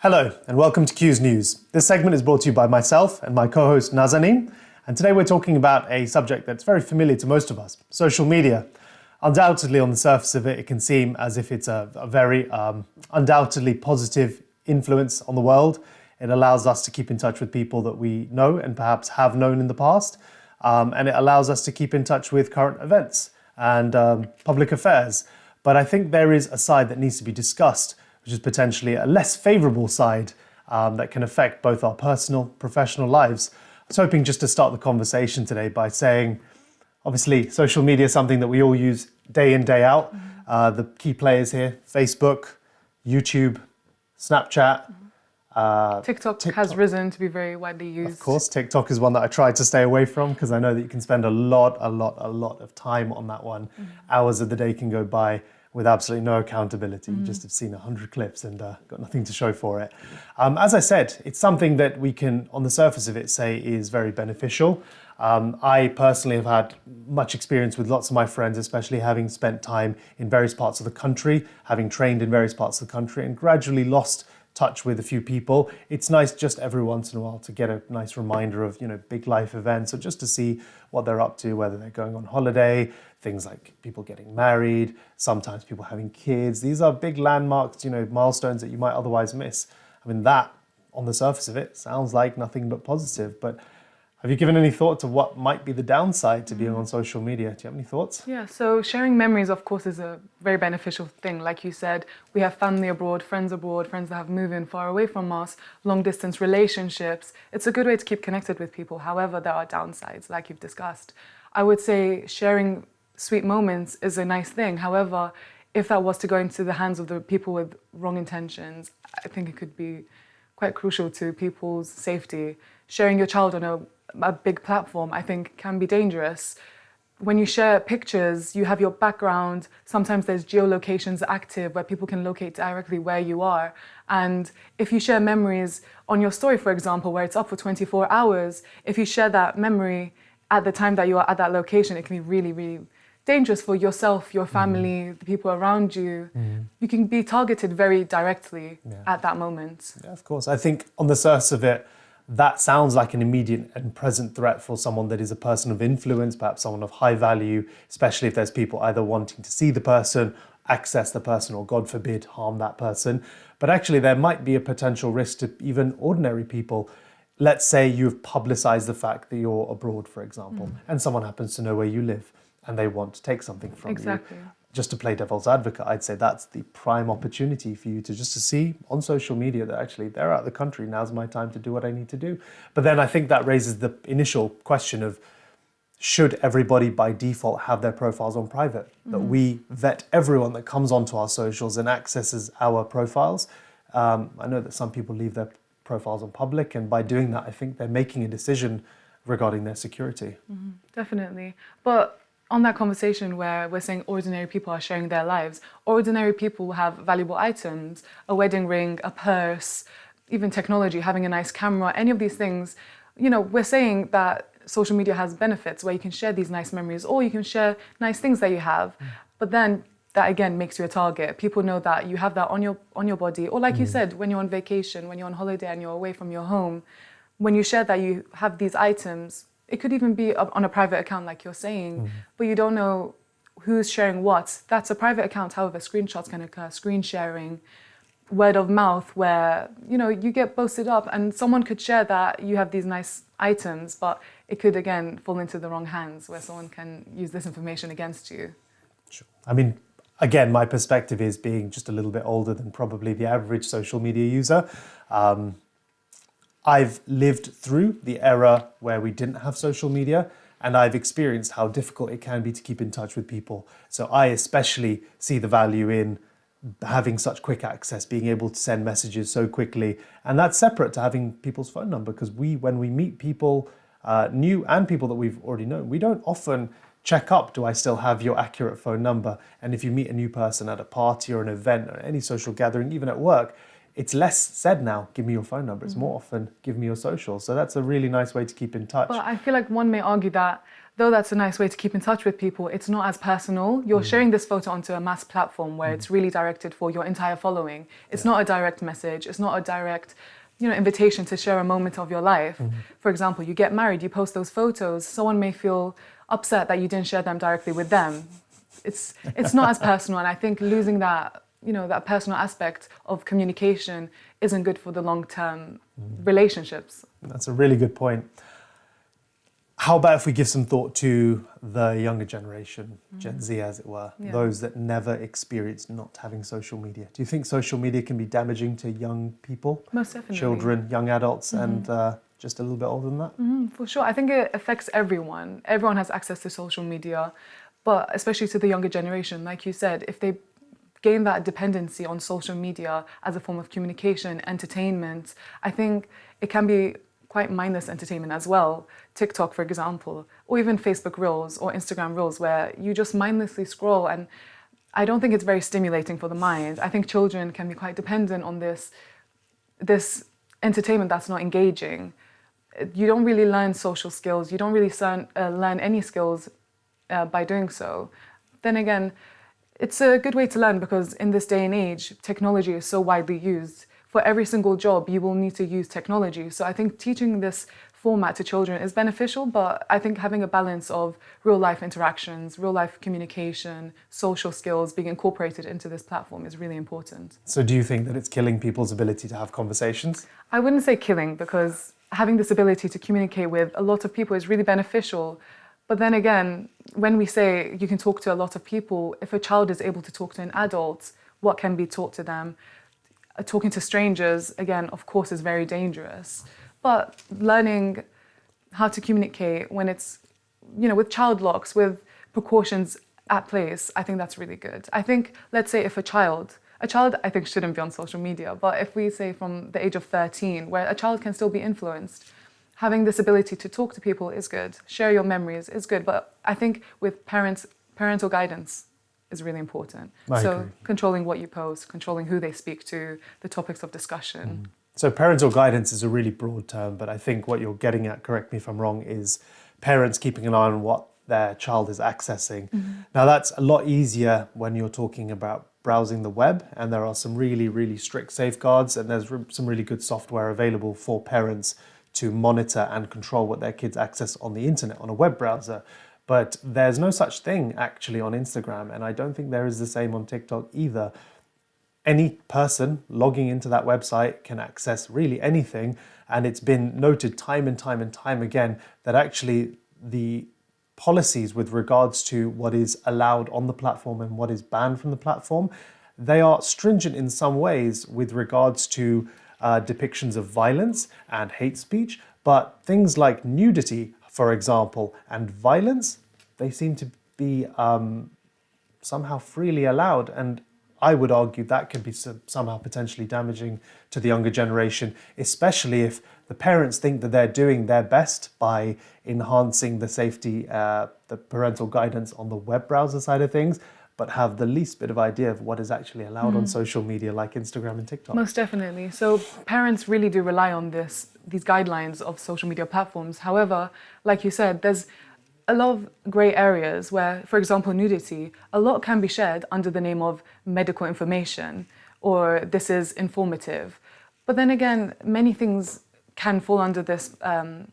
Hello and welcome to QuewsNews. This segment is brought to you by myself and my co-host Naznain, and today we're talking about a subject that's very familiar to most of us, social media. Undoubtedly on the surface of it, it can seem as if it's a very undoubtedly positive influence on the world. It allows us to keep in touch with people that we know and perhaps have known in the past, and it allows us to keep in touch with current events and public affairs. But I think there is a side that needs to be discussed, which is potentially a less favourable side that can affect both our personal, professional lives. I was hoping just to start the conversation today by saying, obviously, social media is something that we all use day in, day out. The key players here, Facebook, YouTube, Snapchat. TikTok has risen to be very widely used. Of course, TikTok is one that I try to stay away from because I know that you can spend a lot of time on that one. Hours of the day can go by with absolutely no accountability. You just have seen 100 clips and got nothing to show for it. As I said, it's something that we can, on the surface of it, say is very beneficial. I personally have had much experience with lots of my friends, especially having spent time in various parts of the country, having trained in various parts of the country and gradually lost touch with a few people. It's nice just every once in a while to get a nice reminder of, big life events or just to see what they're up to, whether they're going on holiday, things like people getting married, sometimes people having kids. These are big landmarks, milestones that you might otherwise miss. I mean, that on the surface of it sounds like nothing but positive, but have you given any thought to what might be the downside to being on social media? Do you have any thoughts? Yeah, so sharing memories, of course, is a very beneficial thing. Like you said, we have family abroad, friends that have moved in far away from us, long distance relationships. It's a good way to keep connected with people. However, there are downsides, like you've discussed. I would say sharing sweet moments is a nice thing. However, if that was to go into the hands of the people with wrong intentions, I think it could be quite crucial to people's safety. Sharing your child on a big platform, I think, can be dangerous. When you share pictures, you have your background. Sometimes there's geolocations active where people can locate directly where you are. And if you share memories on your story, for example, where it's up for 24 hours, if you share that memory at the time that you are at that location, it can be really, really dangerous for yourself, your family, the people around you. You can be targeted very directly at that moment. Yeah, of course. I think on the surface of it, that sounds like an immediate and present threat for someone that is a person of influence, perhaps someone of high value, especially if there's people either wanting to see the person, access the person, or God forbid, harm that person. But actually, there might be a potential risk to even ordinary people. Let's say you've publicized the fact that you're abroad, for example, and someone happens to know where you live and they want to take something from you. Just to play devil's advocate, I'd say that's the prime opportunity for you to see on social media that actually they're out of the country, now's my time to do what I need to do. But then I think that raises the initial question of, should everybody by default have their profiles on private? That we vet everyone that comes onto our socials and accesses our profiles. I know that some people leave their profiles on public, and by doing that, I think they're making a decision regarding their security. Definitely. But on that conversation where we're saying ordinary people are sharing their lives, ordinary people have valuable items, a wedding ring, a purse, even technology, having a nice camera, any of these things. We're saying that social media has benefits where you can share these nice memories or you can share nice things that you have. But then that again makes you a target. People know that you have that on your body. Or like you said, when you're on vacation, when you're on holiday and you're away from your home, when you share that you have these items, it could even be on a private account, like you're saying, but you don't know who's sharing what. That's a private account, however, screenshots can occur, screen sharing, word of mouth, where, you get posted up and someone could share that you have these nice items, but it could, again, fall into the wrong hands where someone can use this information against you. Sure. I mean, again, my perspective is being just a little bit older than probably the average social media user. I've lived through the era where we didn't have social media, and I've experienced how difficult it can be to keep in touch with people. So I especially see the value in having such quick access, being able to send messages so quickly. And that's separate to having people's phone number, because when we meet people new and people that we've already known, we don't often check up, do I still have your accurate phone number? And if you meet a new person at a party or an event or any social gathering, even at work, it's less said now, give me your phone number. It's more often, give me your social. So that's a really nice way to keep in touch. But I feel like one may argue that though that's a nice way to keep in touch with people, it's not as personal. You're sharing this photo onto a mass platform where it's really directed for your entire following. It's not a direct message. It's not a direct, invitation to share a moment of your life. For example, you get married, you post those photos. Someone may feel upset that you didn't share them directly with them. It's not as personal, and I think losing that, that personal aspect of communication isn't good for the long-term relationships. That's a really good point. How about if we give some thought to the younger generation, Gen Z as it were, those that never experienced not having social media? Do you think social media can be damaging to young people? Most definitely. Children, young adults, and just a little bit older than that? For sure. I think it affects everyone. Everyone has access to social media, but especially to the younger generation, like you said, if they gain that dependency on social media as a form of communication, entertainment, I think it can be quite mindless entertainment as well. TikTok, for example, or even Facebook Reels or Instagram Reels, where you just mindlessly scroll, and I don't think it's very stimulating for the mind. I think children can be quite dependent on this entertainment that's not engaging. You don't really learn social skills. You don't really learn any skills by doing so. Then again, it's a good way to learn because in this day and age, technology is so widely used. For every single job, you will need to use technology. So I think teaching this format to children is beneficial, but I think having a balance of real-life interactions, real-life communication, social skills being incorporated into this platform is really important. So do you think that it's killing people's ability to have conversations? I wouldn't say killing, because having this ability to communicate with a lot of people is really beneficial. But then again, when we say you can talk to a lot of people, if a child is able to talk to an adult, what can be taught to them? Talking to strangers, again, of course, is very dangerous. But learning how to communicate when it's, with child locks, with precautions at place, I think that's really good. I think, let's say if a child I think shouldn't be on social media, but if we say from the age of 13, where a child can still be influenced, having this ability to talk to people is good. Share your memories is good. But I think with parental guidance is really important. I agree. Controlling what you post, controlling who they speak to, the topics of discussion. So parental guidance is a really broad term, but I think what you're getting at, correct me if I'm wrong, is parents keeping an eye on what their child is accessing. Now that's a lot easier when you're talking about browsing the web, and there are some really, really strict safeguards, and there's some really good software available for parents to monitor and control what their kids access on the internet, on a web browser. But there's no such thing actually on Instagram, and I don't think there is the same on TikTok either. Any person logging into that website can access really anything, and it's been noted time and time and time again that actually the policies with regards to what is allowed on the platform and what is banned from the platform, they are stringent in some ways with regards to depictions of violence and hate speech, but things like nudity, for example, and violence, they seem to be somehow freely allowed. And I would argue that could be somehow potentially damaging to the younger generation, especially if the parents think that they're doing their best by enhancing the safety, the parental guidance on the web browser side of things, but have the least bit of idea of what is actually allowed on social media like Instagram and TikTok. Most definitely. So parents really do rely on these guidelines of social media platforms. However, like you said, there's a lot of grey areas where, for example, nudity, a lot can be shared under the name of medical information, or this is informative. But then again, many things can fall under this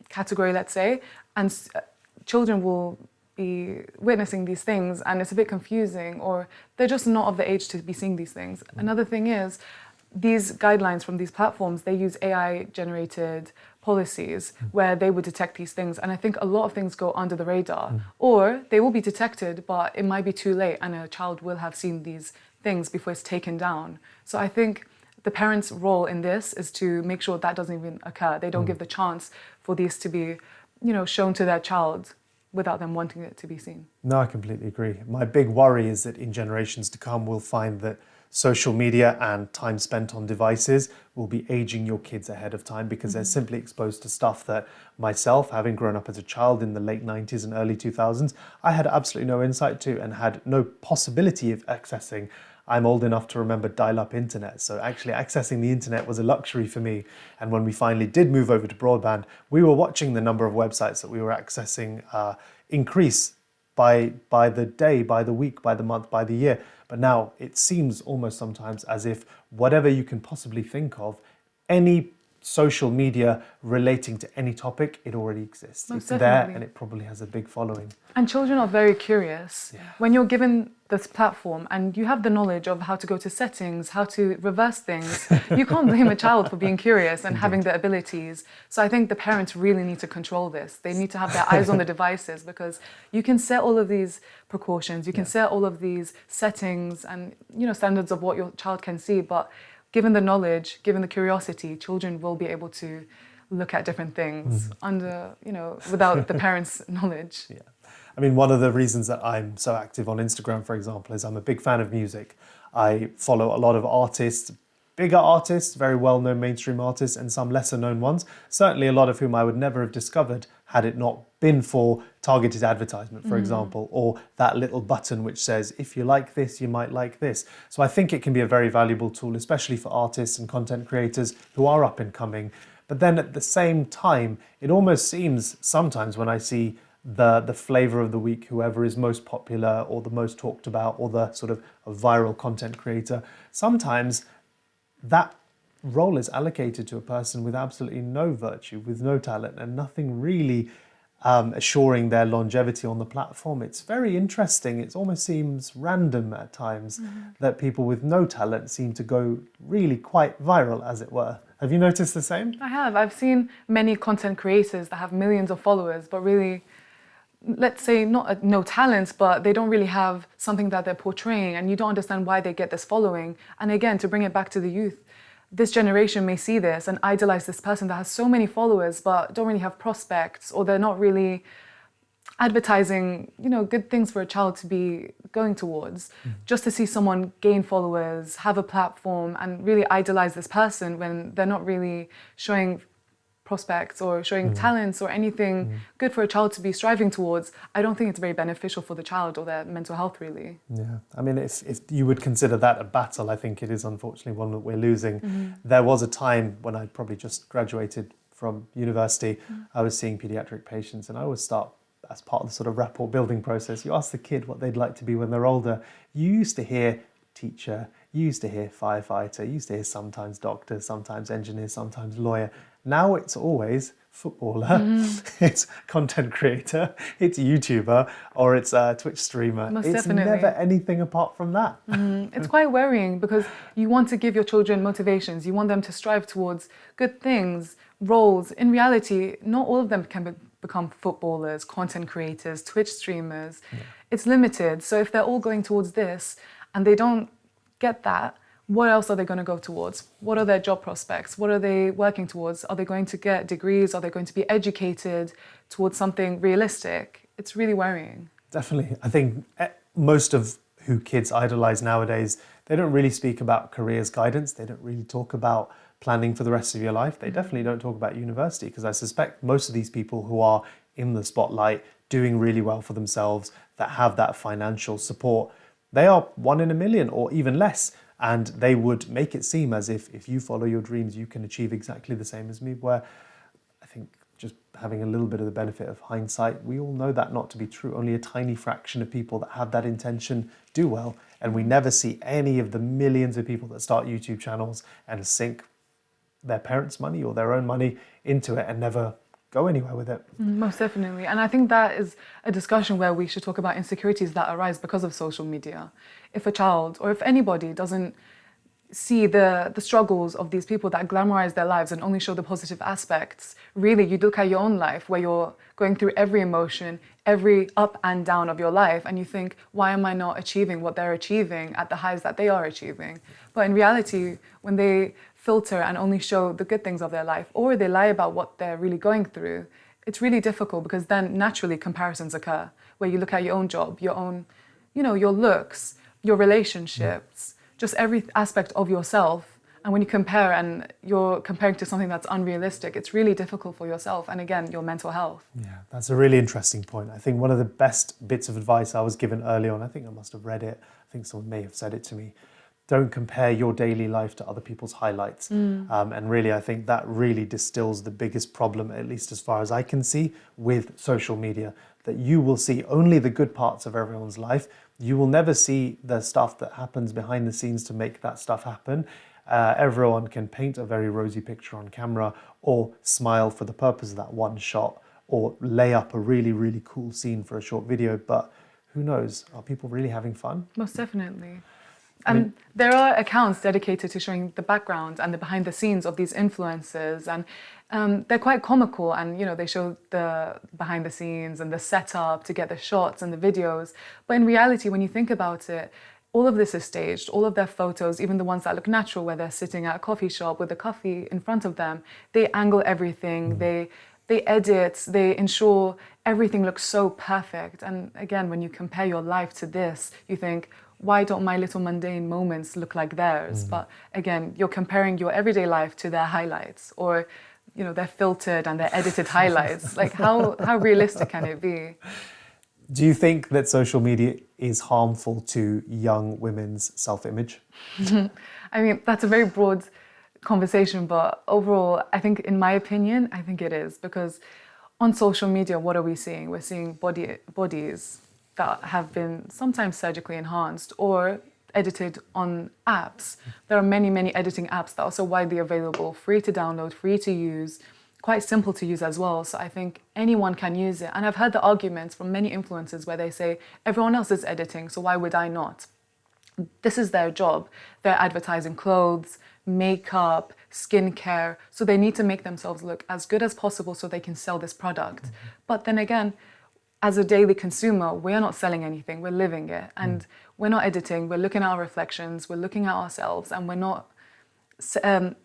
category, let's say, and children will be witnessing these things and it's a bit confusing, or they're just not of the age to be seeing these things. Another thing is, these guidelines from these platforms, they use AI-generated policies where they would detect these things. And I think a lot of things go under the radar, or they will be detected, but it might be too late and a child will have seen these things before it's taken down. So I think the parents' role in this is to make sure that doesn't even occur. They don't give the chance for these to be, shown to their child without them wanting it to be seen. No, I completely agree. My big worry is that in generations to come, we'll find that social media and time spent on devices will be aging your kids ahead of time, because they're simply exposed to stuff that myself, having grown up as a child in the late 90s and early 2000s, I had absolutely no insight to and had no possibility of accessing. I'm old enough to remember dial-up internet, so actually accessing the internet was a luxury for me. And when we finally did move over to broadband, we were watching the number of websites that we were accessing increase by the day, by the week, by the month, by the year. But now it seems almost sometimes as if whatever you can possibly think of, any social media relating to any topic, it already exists. Most it's definitely. there and it probably has a big following. And children are very curious. Yeah. When you're given this platform and you have the knowledge of how to go to settings, how to reverse things, you can't blame a child for being curious and having the abilities. So I think the parents really need to control this. They need to have their eyes on the devices, because you can set all of these precautions, you can set all of these settings and standards of what your child can see, but given the knowledge, given the curiosity, children will be able to look at different things without the parents' knowledge. Yeah. I mean, one of the reasons that I'm so active on Instagram, for example, is I'm a big fan of music. I follow a lot of artists, bigger artists, very well-known mainstream artists, and some lesser-known ones, certainly a lot of whom I would never have discovered had it not been for targeted advertisement, for example, or that little button which says, if you like this, you might like this. So I think it can be a very valuable tool, especially for artists and content creators who are up and coming. But then at the same time, it almost seems sometimes when I see the flavor of the week, whoever is most popular or the most talked about or the sort of a viral content creator, sometimes that role is allocated to a person with absolutely no virtue, with no talent, and nothing really assuring their longevity on the platform. It's very interesting. It almost seems random at times that people with no talent seem to go really quite viral, as it were. Have you noticed the same? I have. I've seen many content creators that have millions of followers, but really, let's say no talents, but they don't really have something that they're portraying, and you don't understand why they get this following. And again, to bring it back to the youth, this generation may see this and idolize this person that has so many followers but don't really have prospects, or they're not really advertising, good things for a child to be going towards. Just to see someone gain followers, have a platform, and really idolize this person when they're not really showing prospects or showing talents or anything good for a child to be striving towards, I don't think it's very beneficial for the child or their mental health, really. Yeah, I mean, if you would consider that a battle, I think it is unfortunately one that we're losing. There was a time when I probably just graduated from university, I was seeing pediatric patients, and I always start as part of the sort of rapport building process. You ask the kid what they'd like to be when they're older. You used to hear teacher, you used to hear firefighter, you used to hear sometimes doctor, sometimes engineer, sometimes lawyer. Now it's always footballer, it's content creator, it's YouTuber, or it's a Twitch streamer. Most it's definitely. never anything apart from that. It's quite worrying, because you want to give your children motivations. You want them to strive towards good things, roles. In reality, not all of them can become footballers, content creators, Twitch streamers. It's limited. So if they're all going towards this and they don't get that, what else are they going to go towards? What are their job prospects? What are they working towards? Are they going to get degrees? Are they going to be educated towards something realistic? It's really worrying. Definitely. I think most of who kids idolize nowadays, they don't really speak about careers guidance. They don't really talk about planning for the rest of your life. They definitely don't talk about university, because I suspect most of these people who are in the spotlight, doing really well for themselves, that have that financial support, they are 1 in a million or even less. And they would make it seem as if you follow your dreams, you can achieve exactly the same as me, where I think just having a little bit of the benefit of hindsight, we all know that not to be true. Only a tiny fraction of people that have that intention do well. And we never see any of the millions of people that start YouTube channels and sink their parents' money or their own money into it and never go anywhere with it. Most definitely. And I think that is a discussion where we should talk about insecurities that arise because of social media. If a child or if anybody doesn't see the struggles of these people that glamorize their lives and only show the positive aspects, really you look at your own life where you're going through every emotion, every up and down of your life, and you think, why am I not achieving what they're achieving at the highs that they are achieving? But in reality, when they filter and only show the good things of their life, or they lie about what they're really going through, it's really difficult, because then naturally comparisons occur where you look at your own job, your own, your looks, your relationships, just every aspect of yourself. And when you compare and you're comparing to something that's unrealistic, it's really difficult for yourself and again, your mental health. Yeah, that's a really interesting point. I think one of the best bits of advice I was given early on, I think I must have read it, I think someone may have said it to me, don't compare your daily life to other people's highlights. And really, I think that really distills the biggest problem, at least as far as I can see, with social media, that you will see only the good parts of everyone's life. You will never see the stuff that happens behind the scenes to make that stuff happen. Everyone can paint a very rosy picture on camera or smile for the purpose of that one shot or lay up a really, really cool scene for a short video. But who knows? Are people really having fun? Most definitely. And there are accounts dedicated to showing the background and the behind the scenes of these influencers, and they're quite comical, and they show the behind the scenes and the setup to get the shots and the videos. But in reality, when you think about it, all of this is staged. All of their photos, even the ones that look natural, where they're sitting at a coffee shop with a coffee in front of them, they angle everything. They edit, they ensure everything looks so perfect. And again, when you compare your life to this, you think, why don't my little mundane moments look like theirs? But again, you're comparing your everyday life to their highlights, or their filtered and their edited highlights. Like how realistic can it be? Do you think that social media is harmful to young women's self-image? I mean, that's a very broad conversation, but overall, I think, in my opinion, I think it is, because on social media, what are we seeing? We're seeing bodies that have been sometimes surgically enhanced or edited on apps. There are many, many editing apps that are also widely available, free to download, free to use, quite simple to use as well. So I think anyone can use it. And I've heard the arguments from many influencers where they say, everyone else is editing, so why would I not? This is their job. They're advertising clothes, makeup, skincare, so they need to make themselves look as good as possible so they can sell this product. But then again, as a daily consumer, we're not selling anything, we're living it. And we're not editing, we're looking at our reflections, we're looking at ourselves, and we're not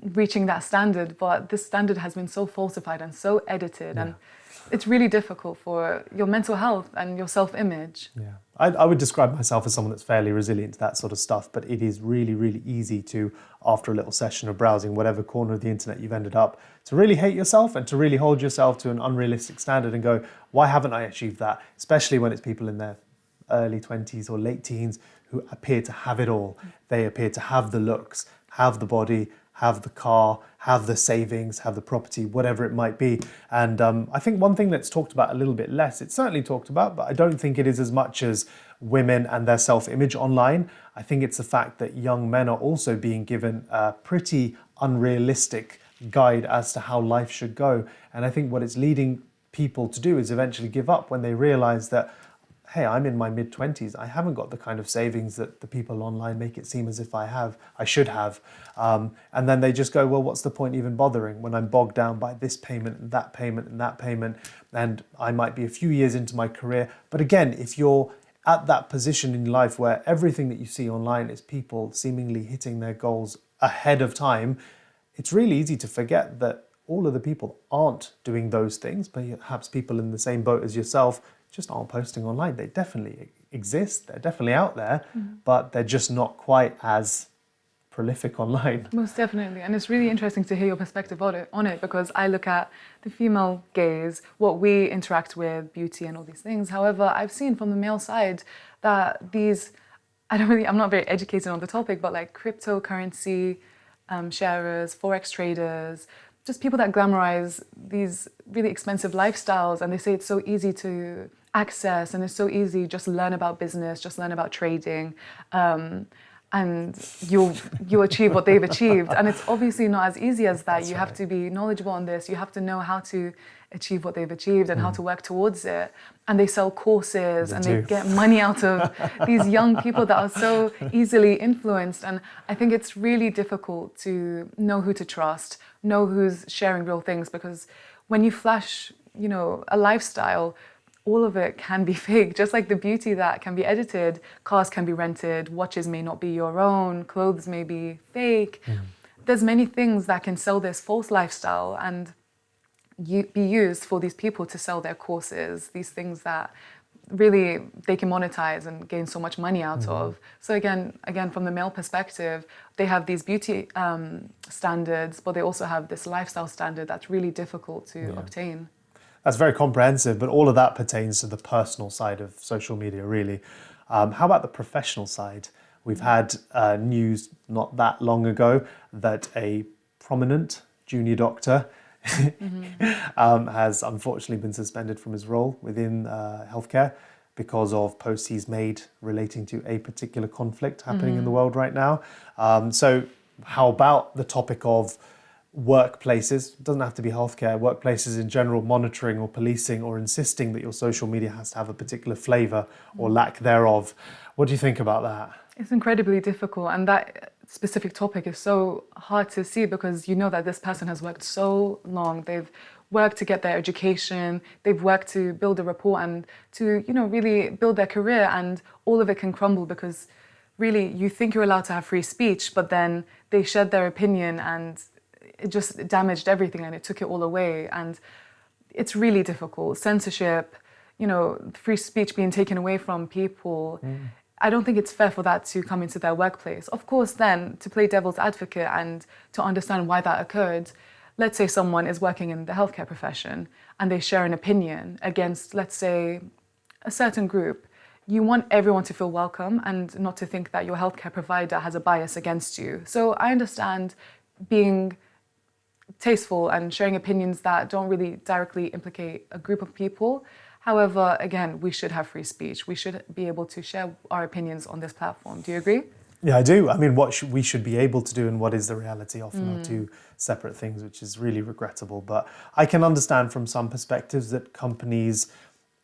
reaching that standard. But this standard has been so falsified and so edited, and it's really difficult for your mental health and your self-image. Yeah, I would describe myself as someone that's fairly resilient to that sort of stuff, but it is really, really easy to, after a little session of browsing whatever corner of the internet you've ended up, to really hate yourself and to really hold yourself to an unrealistic standard and go, why haven't I achieved that? Especially when it's people in their early 20s or late teens who appear to have it all. They appear to have the looks, have the body, have the car, have the savings, have the property, whatever it might be. And I think one thing that's talked about a little bit less, it's certainly talked about, but I don't think it is as much as women and their self-image online. I think it's the fact that young men are also being given a pretty unrealistic guide as to how life should go. And I think what it's leading people to do is eventually give up when they realize that, hey, I'm in my mid-20s. I haven't got the kind of savings that the people online make it seem as if I should have. And then they just go, well, what's the point even bothering when I'm bogged down by this payment and that payment and that payment, and I might be a few years into my career. But again, if you're at that position in life where everything that you see online is people seemingly hitting their goals ahead of time, it's really easy to forget that all of the people aren't doing those things. Perhaps people in the same boat as yourself just aren't posting online. They definitely exist, they're definitely out there, but they're just not quite as prolific online. Most definitely, and it's really interesting to hear your perspective on it, because I look at the female gaze, what we interact with, beauty and all these things. However, I've seen from the male side that these, I'm not very educated on the topic, but like cryptocurrency sharers, forex traders, just people that glamorize these really expensive lifestyles, and they say it's so easy to access and it's so easy, just learn about business, just learn about trading, and you'll achieve what they've achieved. And it's obviously not as easy as that. You have to be knowledgeable on this, you have to know how to achieve what they've achieved and how to work towards it. And they sell courses and they get money out of these young people that are so easily influenced. And I think it's really difficult to know who to trust, know who's sharing real things, because when you flash, a lifestyle, all of it can be fake, just like the beauty that can be edited. Cars can be rented, watches may not be your own, clothes may be fake. There's many things that can sell this false lifestyle and be used for these people to sell their courses, these things that really they can monetize and gain so much money out of. So again, from the male perspective, they have these beauty standards, but they also have this lifestyle standard that's really difficult to obtain. That's very comprehensive, but all of that pertains to the personal side of social media, really. How about the professional side? We've had news not that long ago that a prominent junior doctor has unfortunately been suspended from his role within healthcare because of posts he's made relating to a particular conflict happening in the world right now. So how about the topic of workplaces? It doesn't have to be healthcare, workplaces in general, monitoring or policing or insisting that your social media has to have a particular flavour or lack thereof. What do you think about that? It's incredibly difficult, and that specific topic is so hard to see because you know that this person has worked so long. They've worked to get their education, they've worked to build a rapport and to, really build their career, and all of it can crumble because really you think you're allowed to have free speech, but then they shared their opinion and it just damaged everything and it took it all away. And it's really difficult. Censorship, free speech being taken away from people. I don't think it's fair for that to come into their workplace. Of course, then, to play devil's advocate and to understand why that occurred, let's say someone is working in the healthcare profession and they share an opinion against, let's say, a certain group. You want everyone to feel welcome and not to think that your healthcare provider has a bias against you. So I understand being tasteful and sharing opinions that don't really directly implicate a group of people. However, again, we should have free speech. We should be able to share our opinions on this platform. Do you agree? Yeah, I do. I mean, we should be able to do and what is the reality often are two separate things, which is really regrettable. But I can understand from some perspectives that companies,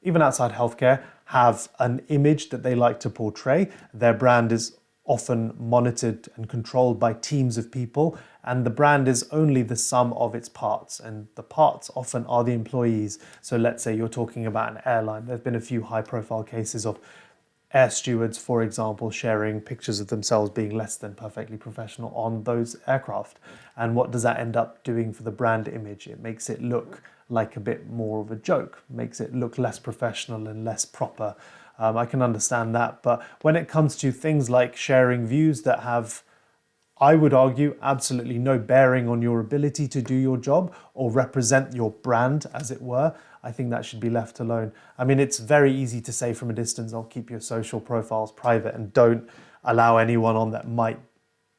even outside healthcare, have an image that they like to portray. Their brand is often monitored and controlled by teams of people, and the brand is only the sum of its parts, and the parts often are the employees. So let's say you're talking about an airline. There have been a few high-profile cases of air stewards, for example, sharing pictures of themselves being less than perfectly professional on those aircraft. And what does that end up doing for the brand image? It makes it look like a bit more of a joke, makes it look less professional and less proper. I can understand that. But when it comes to things like sharing views that have, I would argue, absolutely no bearing on your ability to do your job or represent your brand, as it were, I think that should be left alone. I mean, it's very easy to say from a distance, I'll keep your social profiles private and don't allow anyone on that might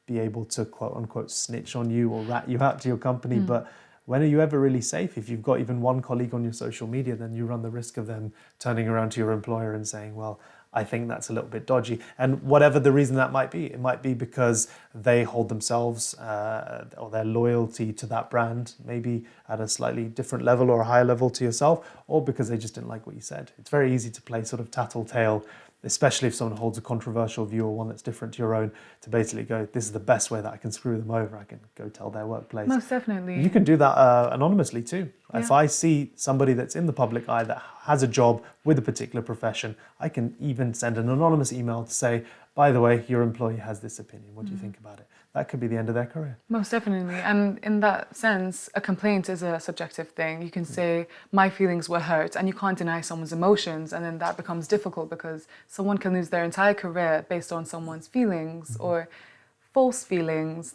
be able to, quote unquote, snitch on you or rat you out to your company. But when are you ever really safe? If you've got even one colleague on your social media, then you run the risk of them turning around to your employer and saying, well, I think that's a little bit dodgy. And whatever the reason that might be, it might be because they hold themselves or their loyalty to that brand maybe at a slightly different level or a higher level to yourself, or because they just didn't like what you said. It's very easy to play sort of tattletale, especially if someone holds a controversial view or one that's different to your own, to basically go, this is the best way that I can screw them over. I can go tell their workplace. Most definitely. You can do that anonymously too. Yeah. If I see somebody that's in the public eye that has a job with a particular profession, I can even send an anonymous email to say, by the way, your employee has this opinion. What do you think about it? That could be the end of their career. Most definitely. And in that sense, a complaint is a subjective thing. You can say, my feelings were hurt, and you can't deny someone's emotions. And then that becomes difficult because someone can lose their entire career based on someone's feelings or false feelings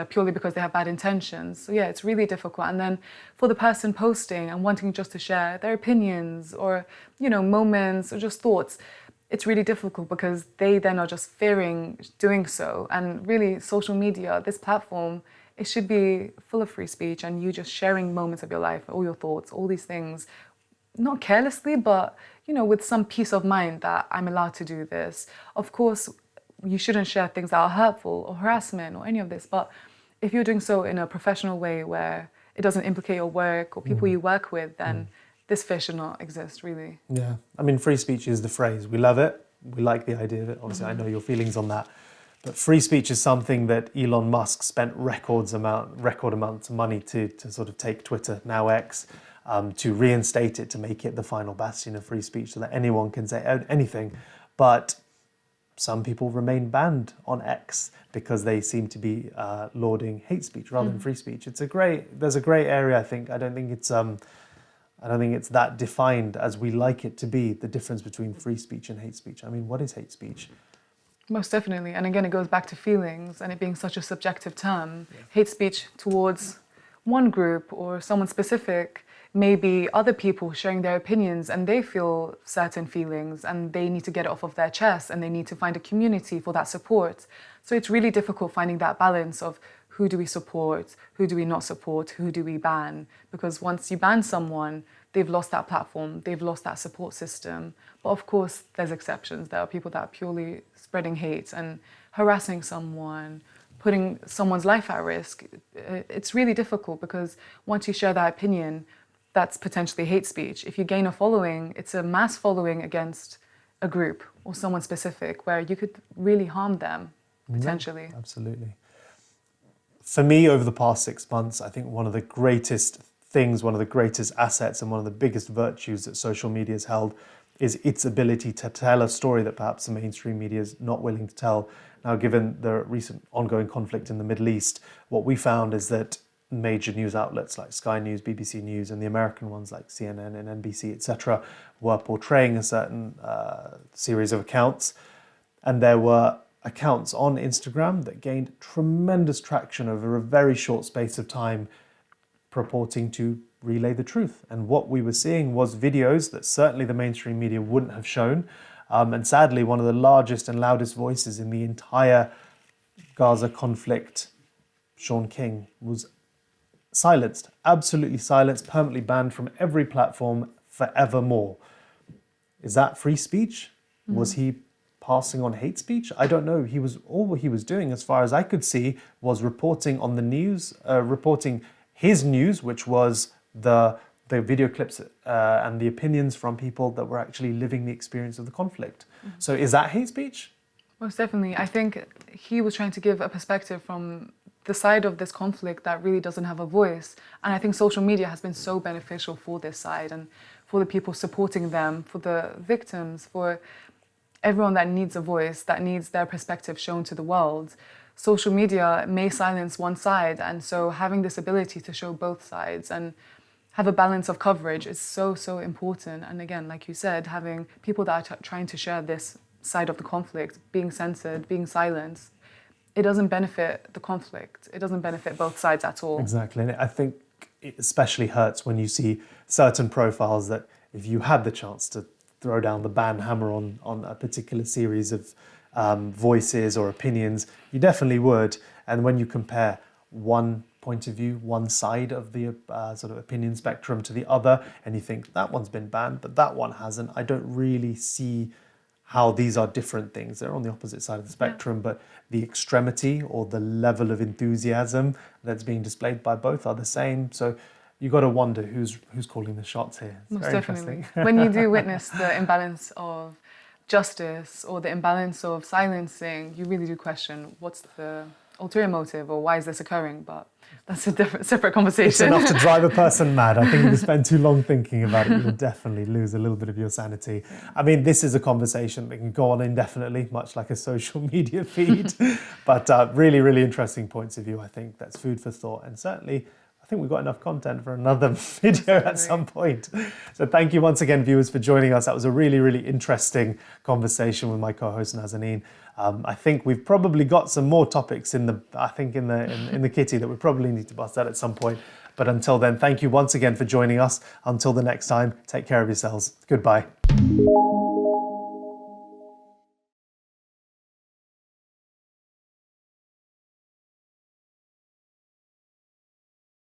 purely because they have bad intentions. So yeah, it's really difficult. And then for the person posting and wanting just to share their opinions or, moments or just thoughts, it's really difficult because they then are just fearing doing so. And really, social media, this platform, it should be full of free speech and you just sharing moments of your life, all your thoughts, all these things, not carelessly, but, with some peace of mind that I'm allowed to do this. Of course, you shouldn't share things that are hurtful or harassment or any of this, but if you're doing so in a professional way where it doesn't implicate your work or people you work with, then this fear should not exist, really. Yeah, I mean, free speech is the phrase. We love it. We like the idea of it. Obviously, I know your feelings on that. But free speech is something that Elon Musk spent record amounts of money to sort of take Twitter, now X, to reinstate it, to make it the final bastion of free speech so that anyone can say anything. But some people remain banned on X because they seem to be lauding hate speech rather than free speech. There's a grey area, I think. I don't think it's that defined as we like it to be, the difference between free speech and hate speech. I mean, what is hate speech? Most definitely. And again, it goes back to feelings and it being such a subjective term. Yeah. Hate speech towards one group or someone specific maybe other people sharing their opinions and they feel certain feelings and they need to get it off of their chest and they need to find a community for that support. So it's really difficult finding that balance of who do we support, who do we not support, who do we ban? Because once you ban someone, they've lost that platform, they've lost that support system. But of course, there's exceptions. There are people that are purely spreading hate and harassing someone, putting someone's life at risk. It's really difficult because once you share that opinion, that's potentially hate speech. If you gain a following, it's a mass following against a group or someone specific where you could really harm them, potentially. Absolutely. For me, over the past 6 months, I think one of the greatest things, one of the greatest assets and one of the biggest virtues that social media has held is its ability to tell a story that perhaps the mainstream media is not willing to tell. Now, given the recent ongoing conflict in the Middle East, what we found is that major news outlets like Sky News, BBC News, and the American ones like CNN and NBC, etc., were portraying a certain series of accounts. And there were accounts on Instagram that gained tremendous traction over a very short space of time, purporting to relay the truth. And what we were seeing was videos that certainly the mainstream media wouldn't have shown. And sadly, one of the largest and loudest voices in the entire Gaza conflict, Sean King, was silenced, absolutely silenced, permanently banned from every platform forevermore. Is that free speech? Was he passing on hate speech? I don't know. All he was doing, as far as I could see, was reporting on the news, reporting his news, which was the video clips and the opinions from people that were actually living the experience of the conflict. So is that hate speech? Most definitely. I think he was trying to give a perspective from the side of this conflict that really doesn't have a voice. And I think social media has been so beneficial for this side and for the people supporting them, for the victims, for everyone that needs a voice, that needs their perspective shown to the world. Social media may silence one side, and so having this ability to show both sides and have a balance of coverage is so, so important. And again, like you said, having people that are trying to share this side of the conflict being censored, being silenced, it doesn't benefit the conflict. It doesn't benefit both sides at all. Exactly. And I think it especially hurts when you see certain profiles that if you had the chance to throw down the ban hammer on a particular series of voices or opinions, you definitely would. And when you compare one point of view, one side of the sort of opinion spectrum to the other, and you think that one's been banned, but that one hasn't, I don't really see how these are different things. They're on the opposite side of the spectrum, but the extremity or the level of enthusiasm that's being displayed by both are the same. So you got to wonder who's calling the shots here. It's Most very definitely. interesting. When you do witness the imbalance of justice or the imbalance of silencing, you really do question what's the ulterior motive or why is this occurring? But that's a separate conversation. It's enough to drive a person mad. I think if you spend too long thinking about it, you'll definitely lose a little bit of your sanity. I mean, this is a conversation that can go on indefinitely, much like a social media feed. But really, really interesting points of view. I think that's food for thought. And certainly, I think we've got enough content for another video at some point. So thank you once again, viewers, for joining us. That was a really, really interesting conversation with my co-host Nazanin. I think we've probably got some more topics in the kitty that we probably need to bust out at some point. But until then, thank you once again for joining us. Until the next time, take care of yourselves. Goodbye.